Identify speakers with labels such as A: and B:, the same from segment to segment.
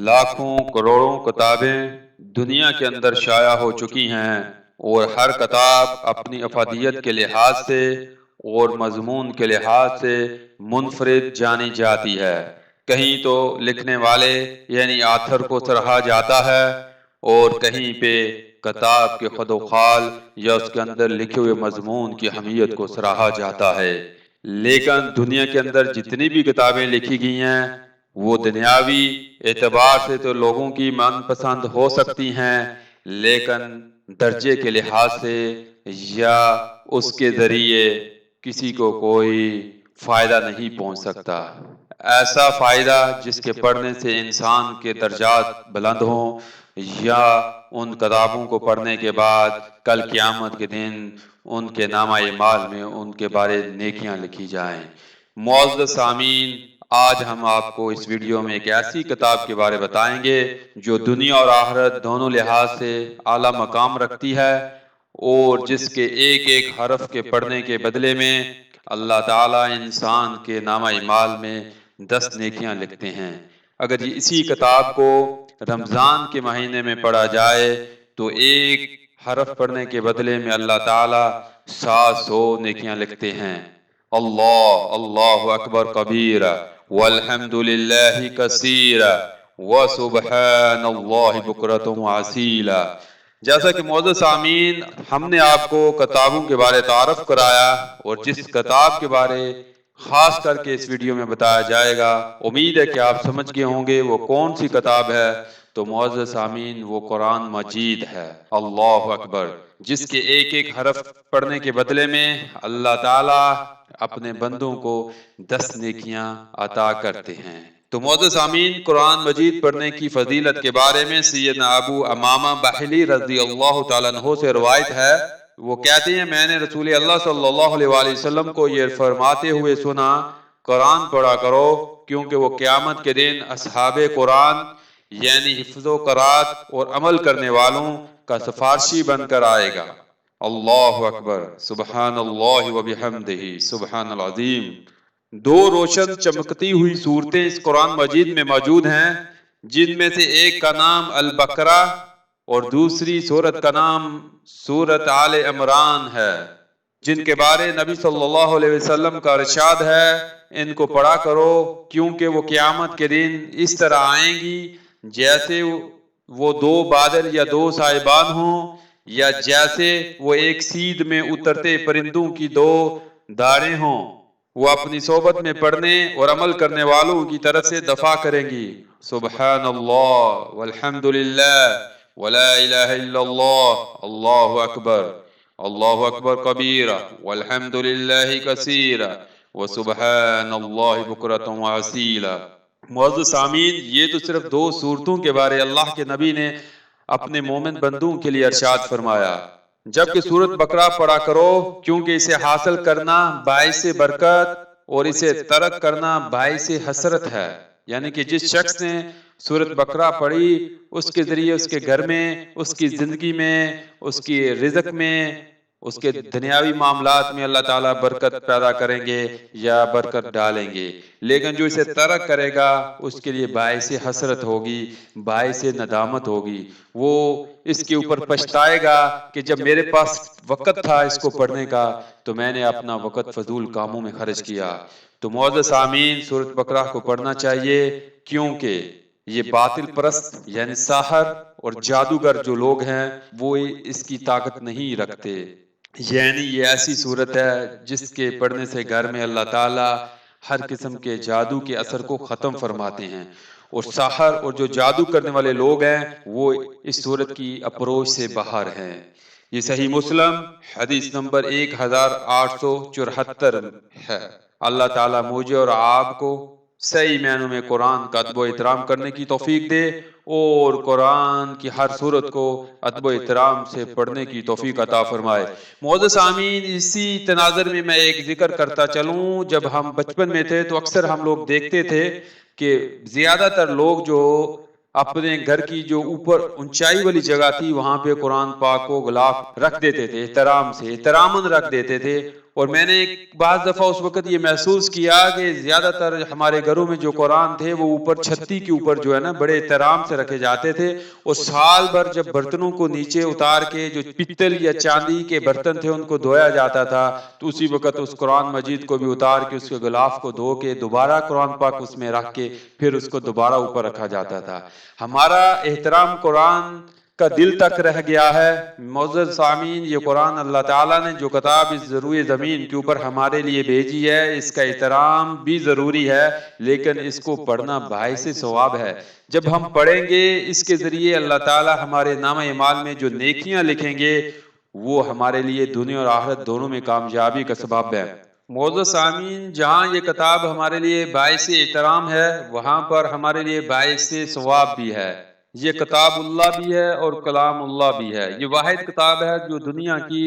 A: لاکھوں کروڑوں کتابیں دنیا کے اندر شائع ہو چکی ہیں اور ہر کتاب اپنی افادیت کے لحاظ سے اور مضمون کے لحاظ سے منفرد جانی جاتی ہے۔ کہیں تو لکھنے والے یعنی آتھر کو سراہا جاتا ہے اور کہیں پہ کتاب کے خد و خال یا اس کے اندر لکھے ہوئے مضمون کی اہمیت کو سراہا جاتا ہے۔ لیکن دنیا کے اندر جتنی بھی کتابیں لکھی گئی ہیں وہ دنیاوی اعتبار سے تو لوگوں کی من پسند ہو سکتی ہیں، لیکن درجے کے لحاظ سے یا اس کے ذریعے کسی کو کوئی فائدہ نہیں پہنچ سکتا۔ ایسا فائدہ جس کے پڑھنے سے انسان کے درجات بلند ہوں، یا ان کتابوں کو پڑھنے کے بعد کل قیامت کے دن ان کے نامہ اعمال میں ان کے بارے نیکیاں لکھی جائیں۔ معزز سامعین، آج ہم آپ کو اس ویڈیو میں ایک ایسی کتاب کے بارے بتائیں گے جو دنیا اور آخرت دونوں لحاظ سے اعلیٰ مقام رکھتی ہے اور جس کے ایک ایک حرف کے پڑھنے کے بدلے میں اللہ تعالیٰ انسان کے نامہ اعمال میں 10 نیکیاں لکھتے ہیں۔ اگر یہ اسی کتاب کو رمضان کے مہینے میں پڑھا جائے تو ایک حرف پڑھنے کے بدلے میں اللہ تعالیٰ 700 نیکیاں لکھتے ہیں۔ اللہ اللہ اکبر کبیرہ والحمد للہ کثیرہ وسبحان اللہ بکرۃ واسیلہ۔ جیسا کہ معزز سامعین، ہم نے آپ کو کتابوں کے بارے تعارف کرایا اور جس کتاب کے بارے خاص کر کے اس ویڈیو میں بتایا جائے گا، امید ہے کہ آپ سمجھ گئے ہوں گے وہ کون سی کتاب ہے۔ تو معزز سامعین، وہ قرآن مجید ہے۔ اللہ اکبر، جس کے ایک ایک حرف پڑھنے کے بدلے میں اللہ تعالیٰ اپنے بندوں کو 10 نیکیاں عطا کرتے ہیں۔ تو معزز سامعین، قرآن مجید پڑھنے کی فضیلت کے بارے میں سیدنا ابو امامہ باہلی رضی اللہ تعالیٰ عنہ سے روایت ہے۔ وہ کہتے ہیں میں نے رسول اللہ صلی اللہ علیہ وآلہ وسلم کو یہ فرماتے ہوئے سنا، قرآن پڑھا کرو کیونکہ وہ قیامت کے دن اصحاب قرآن یعنی حفظ و قرات اور عمل کرنے والوں کا سفارشی بن کر آئے گا۔ اللہ اکبر، سبحان اللہ وبحمدہ، سبحان العظیم۔ 2 روشن چمکتی ہوئی صورتیں اس قرآن مجید میں موجود ہیں، جن میں سے ایک کا نام البقرہ اور دوسری سورت کا نام سورت آل عمران ہے، جن کے بارے نبی صلی اللہ علیہ وسلم کا ارشاد ہے ان کو پڑھا کرو کیونکہ وہ قیامت کے دن اس طرح آئیں گی جیسے وہ 2 بادل یا 2 سائبان ہوں، یا جیسے وہ ایک سید میں اترتے پرندوں کی 2 داڑیں ہوں۔ وہ اپنی صحبت میں پڑھنے اور عمل کرنے والوں کی طرف سے دفع کریں گی، سبحان اللہ والحمد للہ ولا الہ الا اللہ، اللہ اکبر، اللہ اکبر کبیرہ والحمد للہ کثیرہ وسبحان اللہ بکرۃ واسیلہ۔ معزز سامعین، یہ تو صرف 2 صورتوں کے بارے اللہ کے نبی نے اپنے مومن بندوں کے لیے ارشاد فرمایا، جبکہ سورت بقرہ پڑھا کرو کیونکہ اسے حاصل کرنا باعث برکت اور اسے ترک کرنا باعث حسرت ہے۔ یعنی کہ جس شخص نے سورت بقرہ پڑھی اس کے ذریعے اس کے گھر میں، اس کی زندگی میں، اس کی رزق میں، اس کے دنیاوی معاملات میں اللہ تعالیٰ برکت پیدا کریں گے یا برکت ڈالیں گے، لیکن جو اسے ترک کرے گا اس کے لیے باعث حسرت ہوگی، باعث ندامت ہوگی۔ وہ اس کے اوپر پچھتائے گا کہ جب میرے پاس وقت تھا اس کو پڑھنے کا تو میں نے اپنا وقت فضول کاموں میں خرچ کیا۔ تو معزز سامعین، سورت بقرہ کو پڑھنا چاہیے کیونکہ یہ باطل پرست یعنی ساحر اور جادوگر جو لوگ ہیں وہ اس کی طاقت نہیں رکھتے۔ یعنی یہ ایسی صورت ہے جس کے پڑھنے سے گھر میں اللہ تعالیٰ ہر قسم کے جادو کے اثر کو ختم فرماتے ہیں، اور ساحر اور جو جادو کرنے والے لوگ ہیں وہ اس صورت کی اپروچ سے باہر ہیں۔ یہ صحیح مسلم حدیث نمبر 1874 ہے۔ اللہ تعالیٰ مجھے اور آپ کو صحیح معنوں میں قرآن کا ادب و احترام کرنے کی توفیق دے اور قرآن کی ہر صورت کو ادب و احترام سے پڑھنے کی توفیق عطا فرمائے۔ معزز سامعین، اسی تناظر میں میں ایک ذکر کرتا چلوں، جب ہم بچپن میں تھے تو اکثر ہم لوگ دیکھتے تھے کہ زیادہ تر لوگ جو اپنے گھر کی جو اوپر اونچائی والی جگہ تھی وہاں پہ قرآن پاک کو غلاف رکھ دیتے تھے، احترام سے احتراماً رکھ دیتے تھے، اور میں نے بعض دفعہ اس وقت یہ محسوس کیا کہ زیادہ تر ہمارے گھروں میں جو قرآن تھے وہ اوپر چھتی کے اوپر جو ہے نا بڑے احترام سے رکھے جاتے تھے، اور سال بھر جب برتنوں کو نیچے اتار کے جو پتل یا چاندی کے برتن تھے ان کو دھویا جاتا تھا، تو اسی وقت اس قرآن مجید کو بھی اتار کے اس کے غلاف کو دھو کے دوبارہ قرآن پاک اس میں رکھ کے پھر اس کو دوبارہ اوپر رکھا جاتا تھا۔ ہمارا احترام قرآن کا دل تک رہ گیا ہے۔ معزز سامعین، یہ قرآن اللہ تعالیٰ نے جو کتاب اس روئے زمین کے اوپر ہمارے لیے بھیجی ہے، اس کا احترام بھی ضروری ہے، لیکن اس کو پڑھنا باعث ثواب ہے۔ جب ہم پڑھیں گے اس کے ذریعے اللہ تعالیٰ ہمارے نامہ اعمال میں جو نیکیاں لکھیں گے وہ ہمارے لیے دنیا اور آخرت دونوں میں کامیابی کا سبب ہے۔ معزز سامعین، جہاں یہ کتاب ہمارے لیے باعث احترام ہے، وہاں پر ہمارے لیے باعث ثواب بھی ہے۔ یہ کتاب اللہ بھی ہے اور کلام اللہ بھی ہے۔ یہ واحد کتاب ہے جو دنیا کی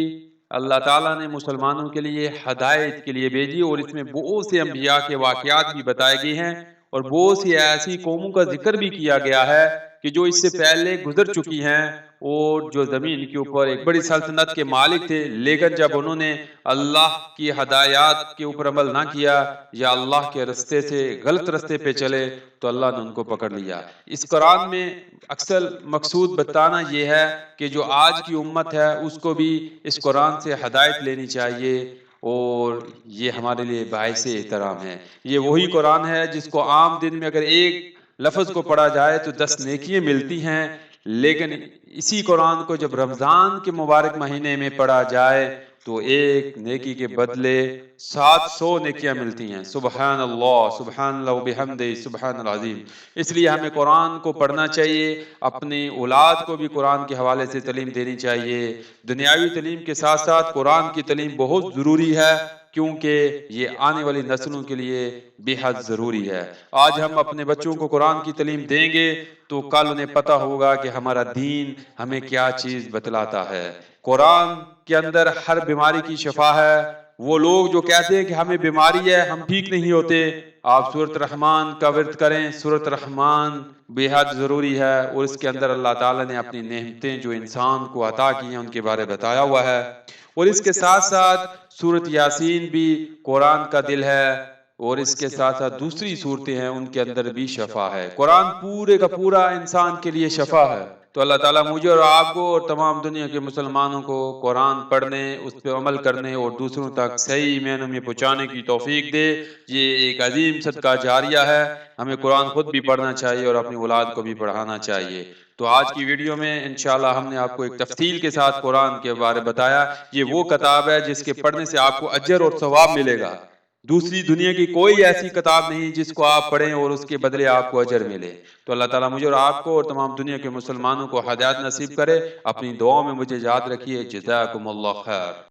A: اللہ تعالیٰ نے مسلمانوں کے لیے ہدایت کے لیے بھیجی، اور اس میں بہت سے انبیاء کے واقعات بھی بتائے گئے ہیں، اور بہت سی ایسی قوموں کا ذکر بھی کیا گیا ہے کہ جو اس سے پہلے گزر چکی ہیں اور جو زمین کے اوپر ایک بڑی سلطنت کے مالک تھے، لیکن جب انہوں نے اللہ کی ہدایات کے اوپر عمل نہ کیا یا اللہ کے رستے سے غلط رستے پہ چلے تو اللہ نے ان کو پکڑ لیا۔ اس قرآن میں اکثر مقصود بتانا یہ ہے کہ جو آج کی امت ہے اس کو بھی اس قرآن سے ہدایت لینی چاہیے، اور یہ ہمارے لیے باعث احترام ہے۔ یہ وہی قرآن ہے جس کو عام دن میں اگر ایک لفظ کو پڑھا جائے تو 10 نیکیاں ملتی ہیں، لیکن اسی قرآن کو جب رمضان کے مبارک مہینے میں پڑھا جائے تو ایک نیکی کے بدلے 700 نیکیاں ملتی ہیں۔ سبحان اللہ و بحمدہ سبحان العظیم۔ اس لیے ہمیں قرآن کو پڑھنا چاہیے، اپنی اولاد کو بھی قرآن کے حوالے سے تعلیم دینی چاہیے۔ دنیاوی تعلیم کے ساتھ ساتھ قرآن کی تعلیم بہت ضروری ہے، کیونکہ یہ آنے والی نسلوں کے لیے بے حد ضروری ہے۔ آج ہم اپنے بچوں کو قرآن کی تعلیم دیں گے تو کل انہیں پتہ ہوگا کہ ہمارا دین ہمیں کیا چیز بتلاتا ہے۔ قرآن کے اندر ہر بیماری کی شفا ہے۔ وہ لوگ جو کہتے ہیں کہ ہمیں بیماری ہے، ہم ٹھیک نہیں ہوتے، آپ سورۃ رحمان کا ورد کریں۔ سورۃ رحمان بے حد ضروری ہے، اور اس کے اندر اللہ تعالیٰ نے اپنی نعمتیں جو انسان کو عطا کی ہیں ان کے بارے بتایا ہوا ہے، اور اس کے ساتھ ساتھ سورۃ یاسین بھی قرآن کا دل ہے، اور اس کے ساتھ ساتھ دوسری صورتیں ہیں ان کے اندر بھی شفا ہے۔ قرآن پورے کا پورا انسان کے لیے شفا ہے۔ تو اللہ تعالیٰ مجھے اور آپ کو اور تمام دنیا کے مسلمانوں کو قرآن پڑھنے، اس پہ عمل کرنے اور دوسروں تک صحیح معنوں میں پہنچانے کی توفیق دے۔ یہ ایک عظیم صدقہ جاریہ ہے۔ ہمیں قرآن خود بھی پڑھنا چاہیے اور اپنی اولاد کو بھی پڑھانا چاہیے۔ تو آج کی ویڈیو میں انشاءاللہ ہم نے آپ کو ایک تفصیل کے ساتھ قرآن کے بارے بتایا۔ یہ وہ کتاب ہے جس کے پڑھنے سے آپ کو اجر اور ثواب ملے گا۔ دوسری دنیا کی کوئی ایسی کتاب نہیں جس کو آپ پڑھیں اور اس کے بدلے آپ کو اجر ملے۔ تو اللہ تعالیٰ مجھے اور آپ کو اور تمام دنیا کے مسلمانوں کو ہدایت نصیب کرے۔ اپنی دعاؤں میں مجھے یاد رکھیے۔ جزاکم اللہ خیر۔